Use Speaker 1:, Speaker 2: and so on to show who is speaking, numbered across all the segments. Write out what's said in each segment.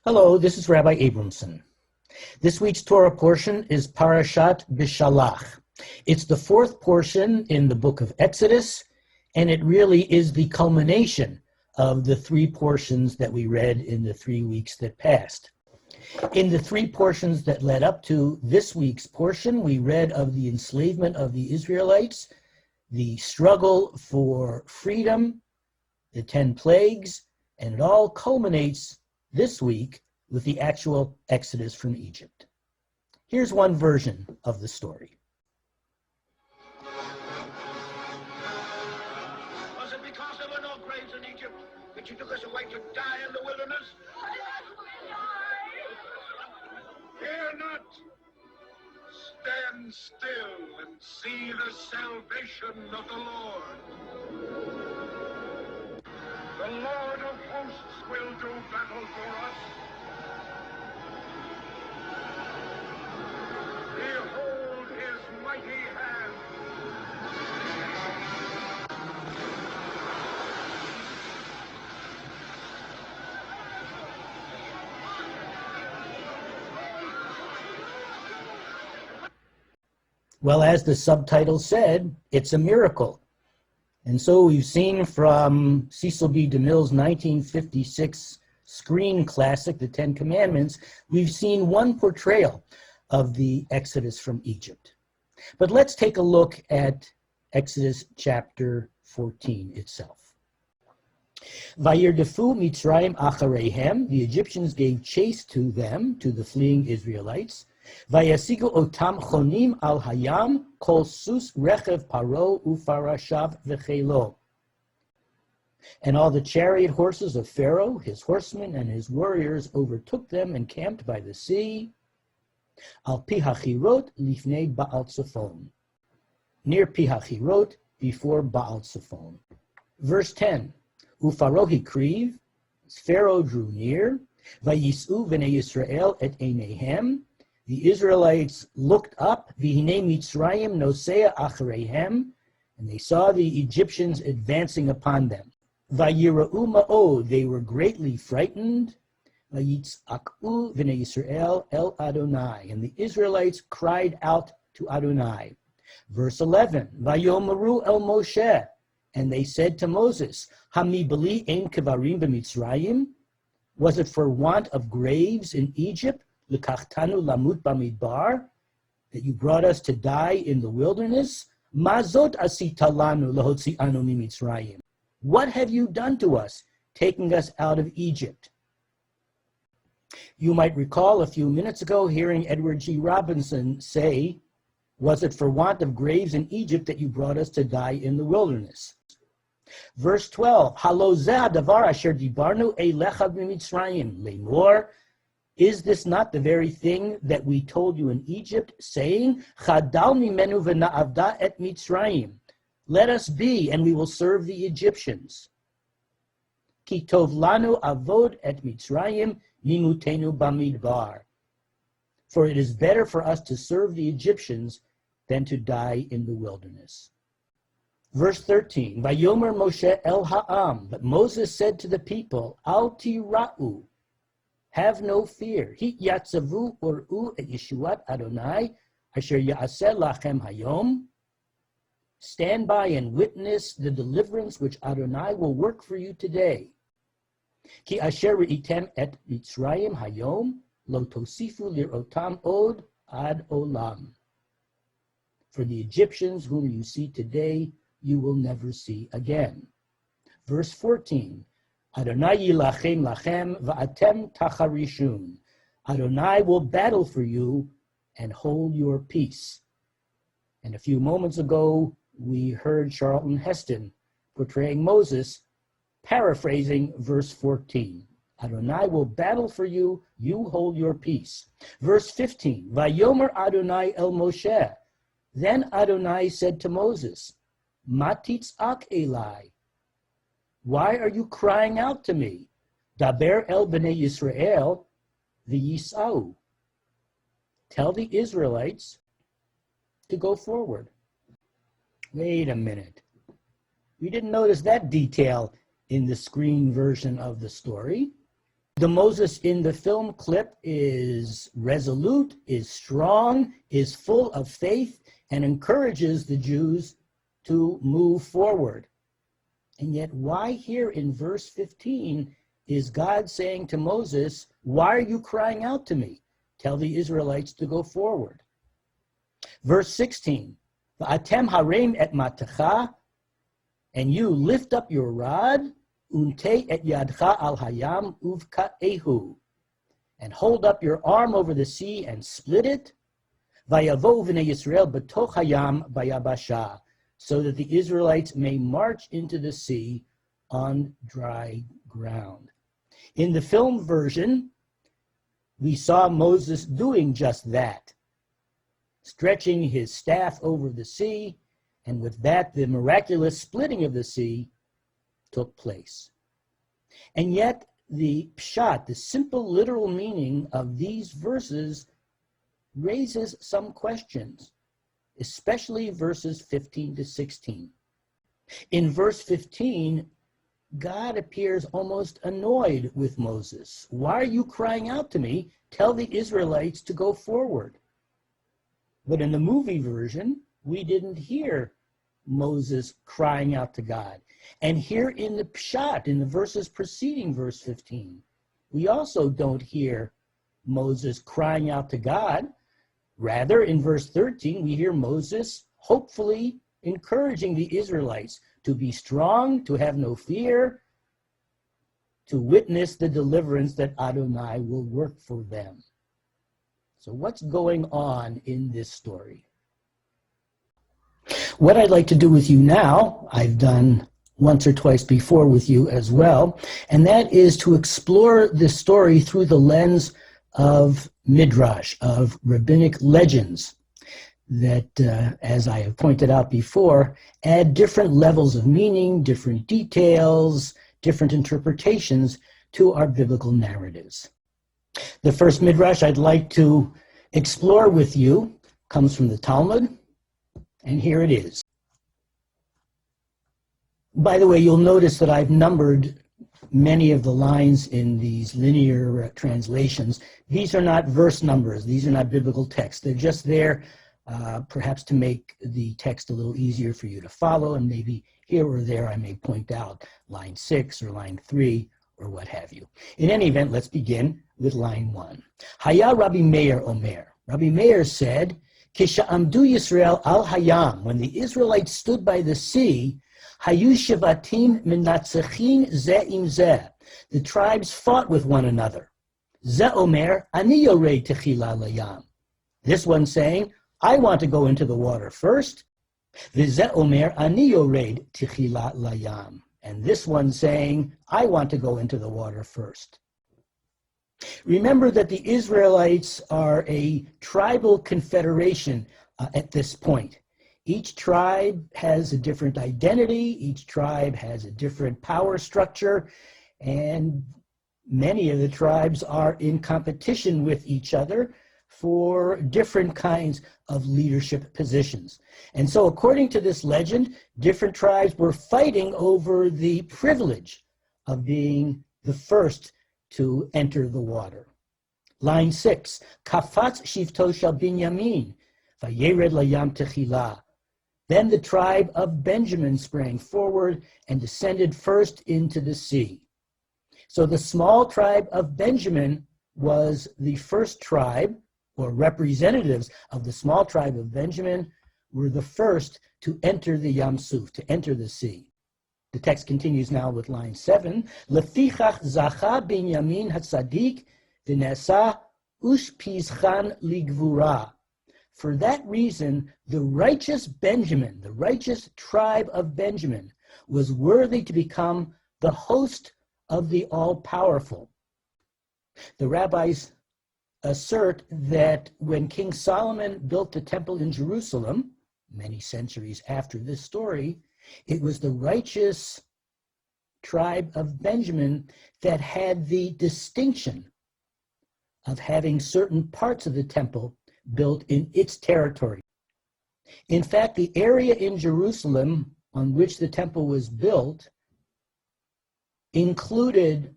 Speaker 1: Hello, this is Rabbi Abramson. This week's Torah portion is Parashat Bishalach. It's the fourth portion in the book of Exodus, and it really is the culmination of the three portions that we read in the 3 weeks that passed. In the three portions that led up to this week's portion, we read of the enslavement of the Israelites, the struggle for freedom, the 10 plagues, and it all culminates this week with the actual exodus from Egypt. Here's one version of the story.
Speaker 2: Was it because there were no graves in Egypt that you took us away to die in the wilderness? Fear not. Stand still and see the salvation of the Lord. The Lord of hosts will do battle for us. Behold his mighty hand.
Speaker 1: Well, as the subtitle said, it's a miracle. And so we've seen from Cecil B. DeMille's 1956 screen classic, The Ten Commandments, we've seen one portrayal of the Exodus from Egypt. But let's take a look at Exodus chapter 14 itself. Vayirdefu Mitzrayim achareihem, the Egyptians gave chase to them, to the fleeing Israelites. Vayasigu otam chonim al hayam kol sus rechev paro ufarashav v'chelo. And all the chariot horses of Pharaoh, his horsemen and his warriors overtook them and camped by the sea. Al pihachirot lifnei Baal Tzafon, near Pihachirot, before Baal Tzafon. Verse 10. Ufaro hikriv, Pharaoh drew near. Vayisu v'nei Yisrael et einehem. The Israelites looked up, V'hinei Mitzrayim nosea achareihem, and they saw the Egyptians advancing upon them. Vayira'u ma'od, they were greatly frightened. Vayitz'aku v'nei Yisrael el Adonai, and the Israelites cried out to Adonai. Verse 11, Vayomaru el Moshe, and they said to Moses, Hami b'li ein kevarim b'Mitzrayim, was it for want of graves in Egypt? L'kachtanu lamut b'midbar, that you brought us to die in the wilderness? Mazot asita lanu lahotzi'anu mimitzrayim. What have you done to us, taking us out of Egypt? You might recall a few minutes ago hearing Edward G. Robinson say, was it for want of graves in Egypt that you brought us to die in the wilderness? Verse 12, Halo zeh hadavar asher dibarnu eilecha b'mitzrayim, lemor, is this not the very thing that we told you in Egypt, saying, Chadal mimenu v'na'avda et Mitzrayim, let us be, and we will serve the Egyptians. Ki tov lanu avod et Mitzrayim mimutenu bamidbar. For it is better for us to serve the Egyptians than to die in the wilderness. Verse 13, Vayomer Moshe el ha'am, but Moses said to the people, Al tira'u, have no fear. Hit yatzavu ur'u et Yeshuat Adonai asher ya'aseh lachem hayom. Stand by and witness the deliverance which Adonai will work for you today. Ki asher re'item et Mitzrayim hayom lo tosifu lir'otam od ad olam. For the Egyptians whom you see today, you will never see again. Verse 14. Adonai yilachem lachem va'atem tacharishun. Adonai will battle for you and hold your peace. And a few moments ago, we heard Charlton Heston portraying Moses, paraphrasing verse 14. Adonai will battle for you, you hold your peace. Verse 15, Vayomer Adonai el Moshe. Then Adonai said to Moses, Matitzak Eli, why are you crying out to me? Daber el b'nei Yisrael v'yisau. Tell the Israelites to go forward. Wait a minute. We didn't notice that detail in the screen version of the story. The Moses in the film clip is resolute, is strong, is full of faith, and encourages the Jews to move forward. And yet, why here in verse 15 is God saying to Moses, why are you crying out to me? Tell the Israelites to go forward. Verse 16, Va'atem harem et matecha, and you lift up your rod, unte et yadcha al hayam uvka'ehu, and hold up your arm over the sea and split it, vayavo v'nei Yisrael b'toch hayam vayabasha, so that the Israelites may march into the sea on dry ground. In the film version, we saw Moses doing just that, stretching his staff over the sea, and with that, the miraculous splitting of the sea took place. And yet, the pshat, the simple literal meaning of these verses, raises some questions, especially verses 15 to 16. In verse 15, God appears almost annoyed with Moses. Why are you crying out to me? Tell the Israelites to go forward. But in the movie version, we didn't hear Moses crying out to God. And here in the pshat, in the verses preceding verse 15, we also don't hear Moses crying out to God. Rather, in verse 13, we hear Moses hopefully encouraging the Israelites to be strong, to have no fear, to witness the deliverance that Adonai will work for them. So what's going on in this story? What I'd like to do with you now, I've done once or twice before with you as well, and that is to explore this story through the lens of midrash, of rabbinic legends that, as I have pointed out before, add different levels of meaning, different details, different interpretations to our biblical narratives. The first midrash I'd like to explore with you comes from the Talmud, and here it is. By the way, you'll notice that I've numbered many of the lines in these linear translations. These are not verse numbers. These are not biblical texts. They're just there perhaps to make the text a little easier for you to follow, and maybe here or there I may point out line 6 or line 3 or what have you. In any event, let's begin with line 1. Haya Rabbi Meir Omer. Rabbi Meir said, Kisha'amdu Yisrael al Hayam, when the Israelites stood by the sea, Hayu Shivatim Minatzechin Ze im Ze. The tribes fought with one another. Ze Omer Ani Yorei Techila Layam. This one saying, I want to go into the water first. Ze Omer Ani Yorei Techila Layam. And this one saying, I want to go into the water first. Remember that the Israelites are a tribal confederation at this point. Each tribe has a different identity, each tribe has a different power structure, and many of the tribes are in competition with each other for different kinds of leadership positions. And so according to this legend, different tribes were fighting over the privilege of being the first to enter the water. Line 6, Kafatz Shivto Shel Binyamin, Vayered Layam Techila. Then the tribe of Benjamin sprang forward and descended first into the sea. So the small tribe of Benjamin was the first tribe, or representatives of the small tribe of Benjamin were the first to enter the Yam Suf, to enter the sea. The text continues now with line 7. Lefichach zacha Binyamin hatzadik v'nesa ushpizchan ligvura. For that reason, the righteous Benjamin, the righteous tribe of Benjamin, was worthy to become the host of the all-powerful. The rabbis assert that when King Solomon built the temple in Jerusalem, many centuries after this story, it was the righteous tribe of Benjamin that had the distinction of having certain parts of the temple built in its territory. In fact, the area in Jerusalem on which the temple was built included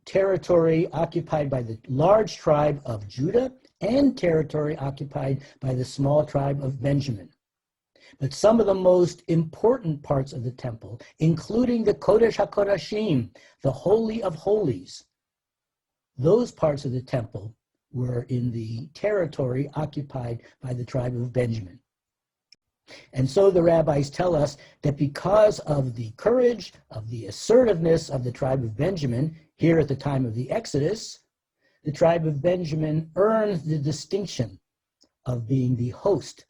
Speaker 1: territory occupied by the large tribe of Judah and territory occupied by the small tribe of Benjamin. But some of the most important parts of the temple, including the Kodesh HaKodashim, the Holy of Holies, those parts of the temple were in the territory occupied by the tribe of Benjamin. And so the rabbis tell us that because of the courage, of the assertiveness of the tribe of Benjamin, here at the time of the Exodus, the tribe of Benjamin earned the distinction of being the host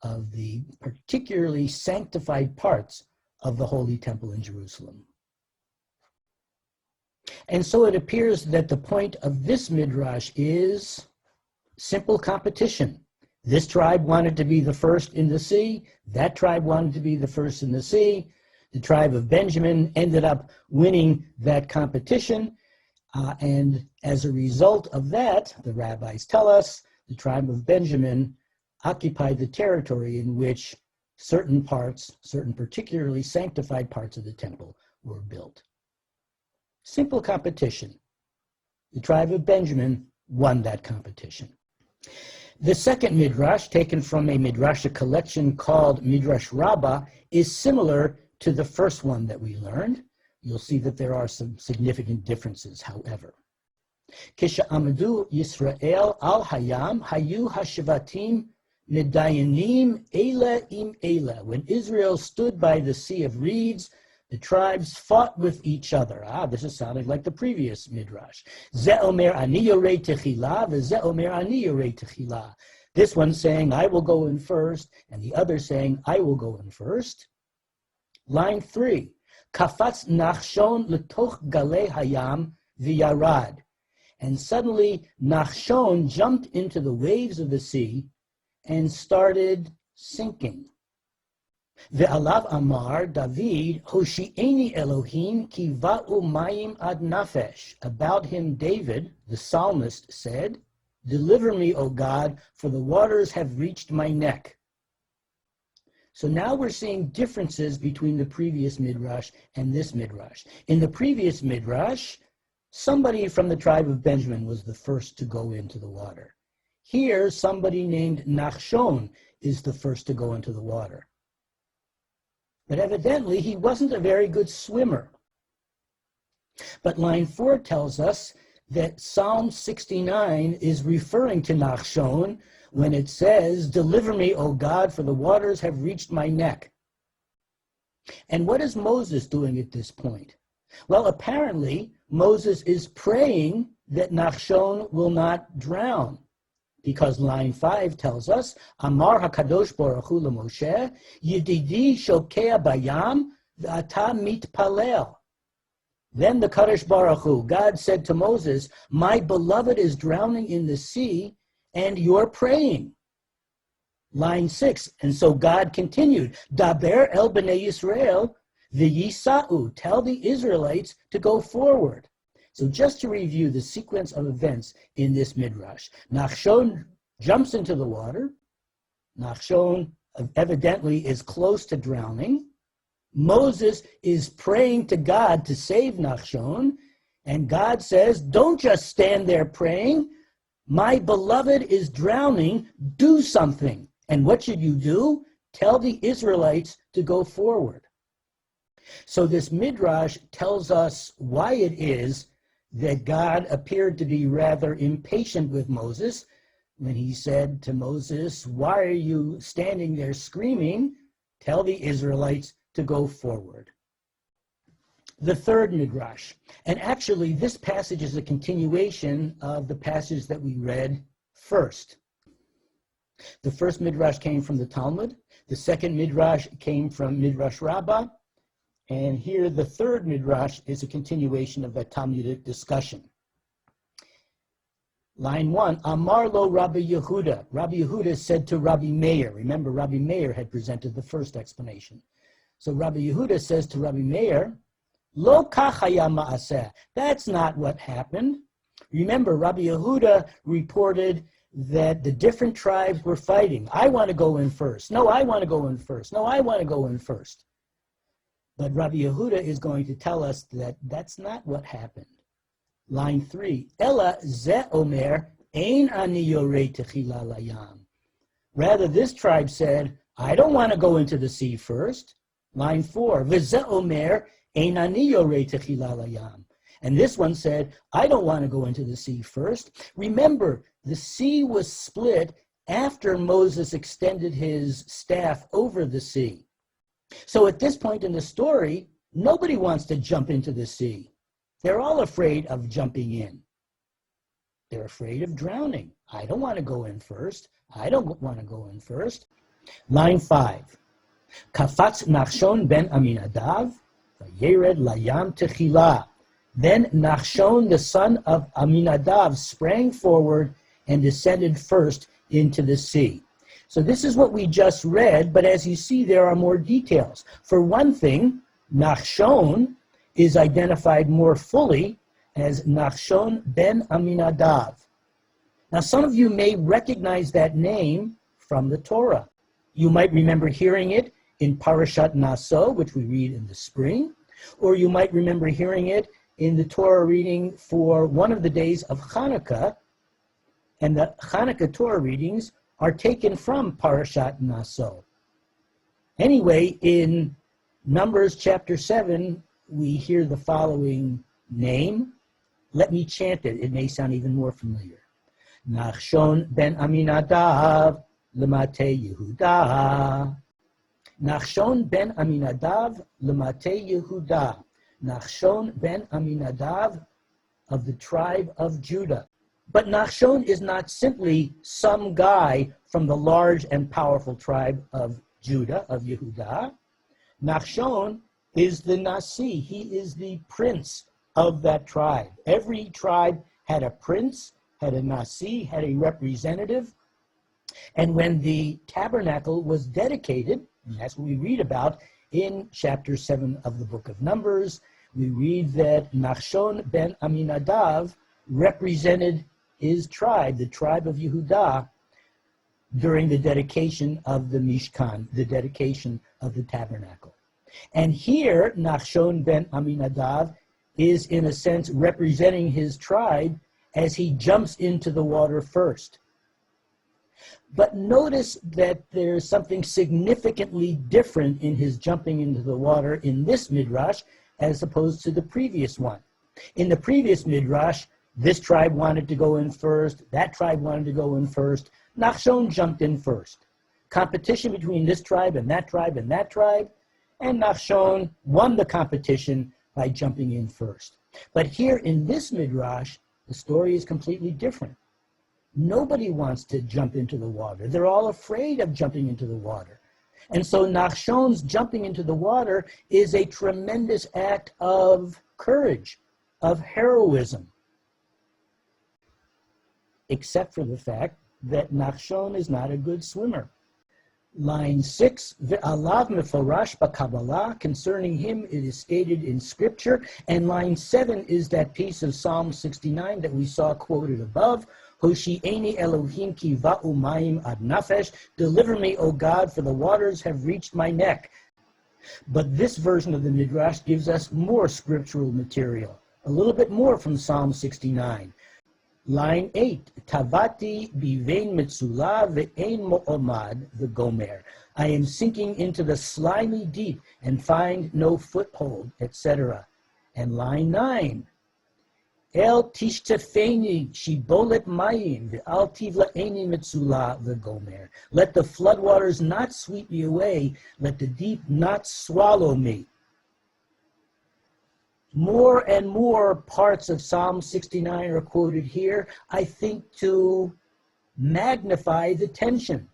Speaker 1: of the particularly sanctified parts of the Holy Temple in Jerusalem. And so it appears that the point of this midrash is simple competition. This tribe wanted to be the first in the sea. That tribe wanted to be the first in the sea. The tribe of Benjamin ended up winning that competition. And as a result of that, the rabbis tell us, the tribe of Benjamin occupied the territory in which certain parts, certain particularly sanctified parts of the temple were built. Simple competition. The tribe of Benjamin won that competition. The second midrash, taken from a midrashic collection called Midrash Rabbah, is similar to the first one that we learned. You'll see that there are some significant differences, however. Kisha'amadu Yisrael al hayam hayu hashvatim medayanim ela im ela. When Israel stood by the Sea of Reeds, the tribes fought with each other. This is sounding like the previous midrash. Ze omer ani yorei techila, v'ze omer ani yorei techila. This one saying, I will go in first, and the other saying, I will go in first. Line 3. Kafatz Nachshon letoch galei hayam v'yarad. And suddenly Nachshon jumped into the waves of the sea and started sinking. Ve'alav amar David, Hoshi'eni Elohim ki va'u mayim ad nafesh. About him David, the psalmist, said, deliver me, O God, for the waters have reached my neck. So now we're seeing differences between the previous midrash and this midrash. In the previous midrash, somebody from the tribe of Benjamin was the first to go into the water. Here, somebody named Nachshon is the first to go into the water. But evidently, he wasn't a very good swimmer. But line 4 tells us that Psalm 69 is referring to Nachshon when it says, deliver me, O God, for the waters have reached my neck. And what is Moses doing at this point? Well, apparently, Moses is praying that Nachshon will not drown. Because line 5 tells us, Amar HaKadosh Baruch Hu LaMoshe, Yedidi Shokea Bayam, V'ata Mitpalel. Then the Kadosh Baruch Hu, God said to Moses, my beloved is drowning in the sea, and you're praying. Line 6, and so God continued, Daber el b'nei Yisrael, v'yisa'u, tell the Israelites to go forward. So just to review the sequence of events in this midrash, Nachshon jumps into the water. Nachshon evidently is close to drowning. Moses is praying to God to save Nachshon, and God says, don't just stand there praying. My beloved is drowning. Do something. And what should you do? Tell the Israelites to go forward. So this midrash tells us why it is that God appeared to be rather impatient with Moses when he said to Moses, why are you standing there screaming? Tell the Israelites to go forward. The third midrash, and actually this passage is a continuation of the passage that we read first. The first midrash came from the Talmud. The second midrash came from Midrash Rabbah. And here the third midrash is a continuation of that Talmudic discussion. Line 1, Amar lo Rabbi Yehuda. Rabbi Yehuda said to Rabbi Meir. Remember, Rabbi Meir had presented the first explanation. So Rabbi Yehuda says to Rabbi Meir, Lo kachaya ma'aseh. That's not what happened. Remember, Rabbi Yehuda reported that the different tribes were fighting. I want to go in first. No, I want to go in first. No, I want to go in first. But Rabbi Yehuda is going to tell us that that's not what happened. Line 3, Ella ze omer ein ani yoreh techila layam. Rather, this tribe said, I don't want to go into the sea first. Line 4, V'ze omer ein ani yoreh techila layam. And this one said, I don't want to go into the sea first. Remember, the sea was split after Moses extended his staff over the sea. So at this point in the story, nobody wants to jump into the sea. They're all afraid of jumping in. They're afraid of drowning. I don't want to go in first. I don't want to go in first. Line 5. Kafatz Nachshon ben Aminadav, vayered layam techila. Then Nachshon, the son of Aminadav, sprang forward and descended first into the sea. So this is what we just read, but as you see, there are more details. For one thing, Nachshon is identified more fully as Nachshon ben Aminadav. Now, some of you may recognize that name from the Torah. You might remember hearing it in Parashat Naso, which we read in the spring, or you might remember hearing it in the Torah reading for one of the days of Hanukkah, and the Hanukkah Torah readings are taken from Parashat Naso. Anyway, in Numbers chapter 7, we hear the following name. Let me chant it. It may sound even more familiar. Nachshon ben Aminadav lemate Yehuda. Nachshon ben Aminadav lemate Yehuda. Nachshon ben Aminadav of the tribe of Judah. But Nachshon is not simply some guy from the large and powerful tribe of Judah, of Yehuda. Nachshon is the Nasi. He is the prince of that tribe. Every tribe had a prince, had a Nasi, had a representative. And when the tabernacle was dedicated, and that's what we read about in chapter 7 of the book of Numbers, we read that Nachshon ben Aminadav represented his tribe, the tribe of Yehuda, during the dedication of the Mishkan, the dedication of the tabernacle. And here, Nachshon ben Aminadav is, in a sense, representing his tribe as he jumps into the water first. But notice that there's something significantly different in his jumping into the water in this midrash as opposed to the previous one. In the previous midrash, this tribe wanted to go in first, that tribe wanted to go in first. Nachshon jumped in first. Competition between this tribe and that tribe and that tribe, and Nachshon won the competition by jumping in first. But here in this midrash, the story is completely different. Nobody wants to jump into the water. They're all afraid of jumping into the water. And so Nachshon's jumping into the water is a tremendous act of courage, of heroism. Except for the fact that Nachshon is not a good swimmer. Line 6, Ve'alav meforash b'Kabbalah, concerning him it is stated in Scripture. And line 7 is that piece of Psalm 69 that we saw quoted above. Hoshi'eni Elohim ki va'u mayim ad nafesh, deliver me, O God, for the waters have reached my neck. But this version of the Midrash gives us more scriptural material, a little bit more from Psalm 69. Line 8, Tavati bivein metzula ve'ein mo'omad v'gomer. I am sinking into the slimy deep and find no foothold, etc. And line 9, El tishtefeni shibolet mayim ve'al tivla'eni metzula v'gomer. Let the floodwaters not sweep me away, let the deep not swallow me. More and more parts of Psalm 69 are quoted here, I think, to magnify the tension.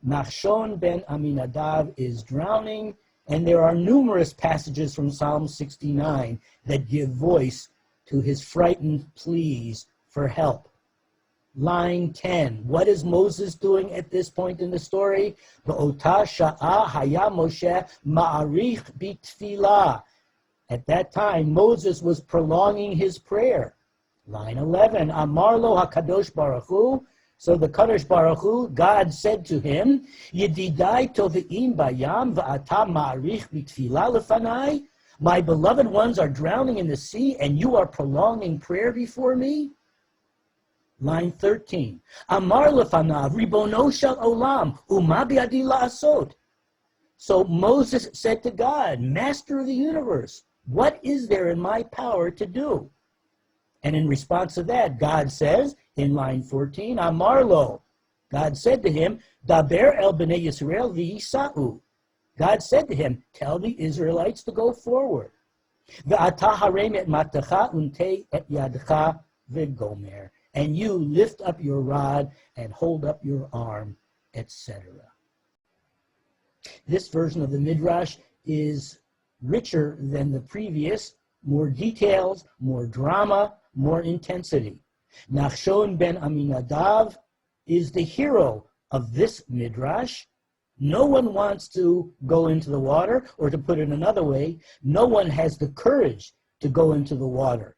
Speaker 1: Nachshon ben Aminadav is drowning, and there are numerous passages from Psalm 69 that give voice to his frightened pleas for help. Line 10, what is Moses doing at this point in the story? Ba'ota sha'a haya Moshe ma'arich bitfilah. At that time, Moses was prolonging his prayer. Line 11, Amar lo HaKadosh Baruch Hu. So the Kadosh Baruch Hu, God said to him, Yedidai tove'im bayam va'ata ma'arich bitfilah lefanai. My beloved ones are drowning in the sea, and you are prolonging prayer before me? Line 13. Amar lefanav ribono shel olam uma biadi la'asot. So Moses said to God, Master of the universe, what is there in my power to do? And in response to that, God says in line 14, Amar lo. God said to him, Daber el bnei Yisrael v'yisa'u. God said to him, tell the Israelites to go forward. Ve'ata harem et matacha untei et yadcha v'gomer. And you lift up your rod and hold up your arm, etc. This version of the Midrash is richer than the previous, more details, more drama, more intensity. Nachshon ben Aminadav is the hero of this Midrash. No one wants to go into the water, or to put it another way, no one has the courage to go into the water,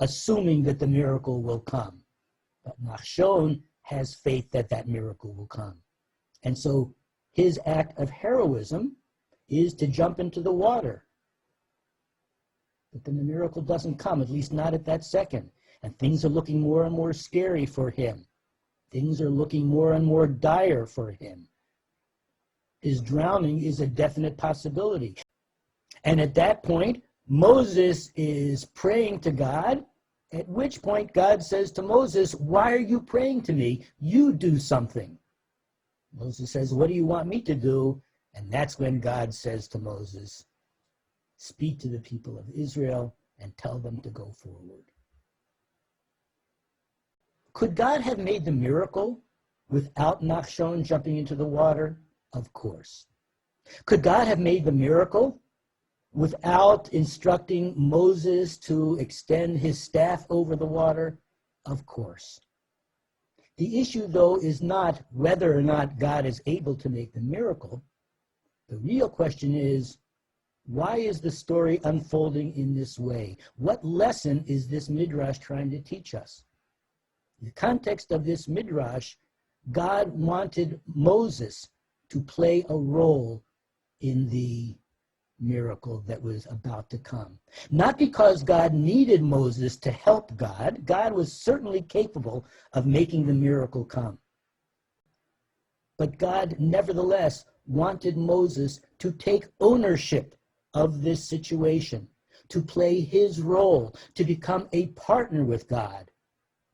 Speaker 1: assuming that the miracle will come. But Nachshon has faith that that miracle will come. And so his act of heroism is to jump into the water. But then the miracle doesn't come, at least not at that second. And things are looking more and more scary for him. Things are looking more and more dire for him. His drowning is a definite possibility. And at that point, Moses is praying to God, at which point God says to Moses, why are you praying to me? You do something. Moses says, what do you want me to do? And that's when God says to Moses, speak to the people of Israel and tell them to go forward. Could God have made the miracle without Nachshon jumping into the water? Of course. Could God have made the miracle without instructing Moses to extend his staff over the water? Of course. The issue, though, is not whether or not God is able to make the miracle. The real question is, why is the story unfolding in this way? What lesson is this Midrash trying to teach us? In the context of this Midrash, God wanted Moses to play a role in the miracle that was about to come. Not because God needed Moses to help God. God was certainly capable of making the miracle come. But God nevertheless wanted Moses to take ownership of this situation, to play his role, to become a partner with God.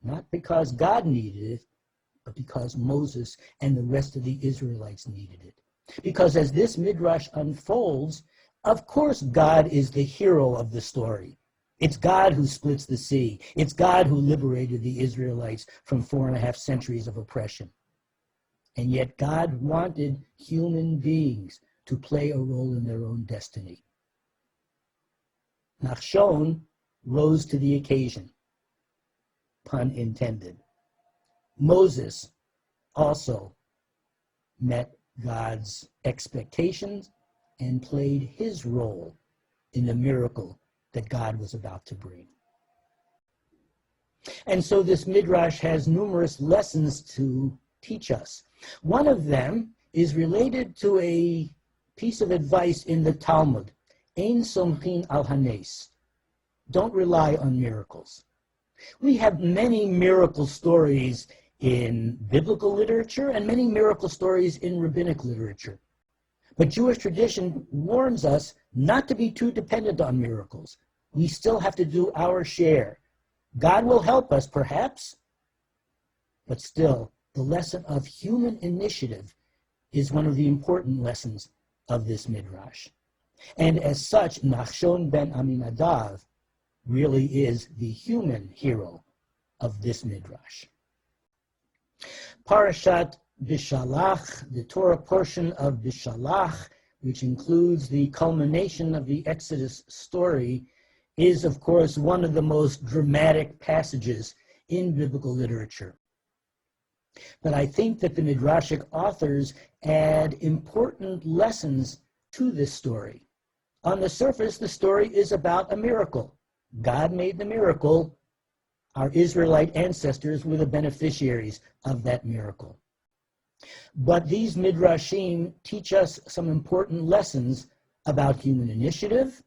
Speaker 1: Not because God needed it, but because Moses and the rest of the Israelites needed it. Because as this Midrash unfolds, of course God is the hero of the story. It's God who splits the sea. It's God who liberated the Israelites from 4.5 centuries of oppression. And yet God wanted human beings to play a role in their own destiny. Nachshon rose to the occasion, pun intended. Moses also met God's expectations and played his role in the miracle that God was about to bring. And so this Midrash has numerous lessons to teach us. One of them is related to a piece of advice in the Talmud, Ein somchin al hanes. Don't rely on miracles. We have many miracle stories in biblical literature and many miracle stories in rabbinic literature. But Jewish tradition warns us not to be too dependent on miracles. We still have to do our share. God will help us, perhaps, but still, the lesson of human initiative is one of the important lessons of this Midrash. And as such, Nachshon ben Aminadav really is the human hero of this Midrash. Parashat Bishalach, the Torah portion of Bishalach, which includes the culmination of the Exodus story, is, of course, one of the most dramatic passages in biblical literature. But I think that the Midrashic authors add important lessons to this story. On the surface, the story is about a miracle. God made the miracle. Our Israelite ancestors were the beneficiaries of that miracle. But these Midrashim teach us some important lessons about human initiative,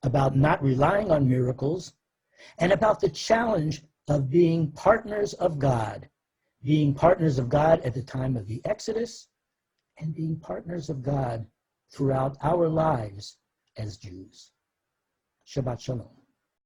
Speaker 1: about not relying on miracles, and about the challenge of being partners of God at the time of the Exodus, and being partners of God throughout our lives as Jews. Shabbat Shalom.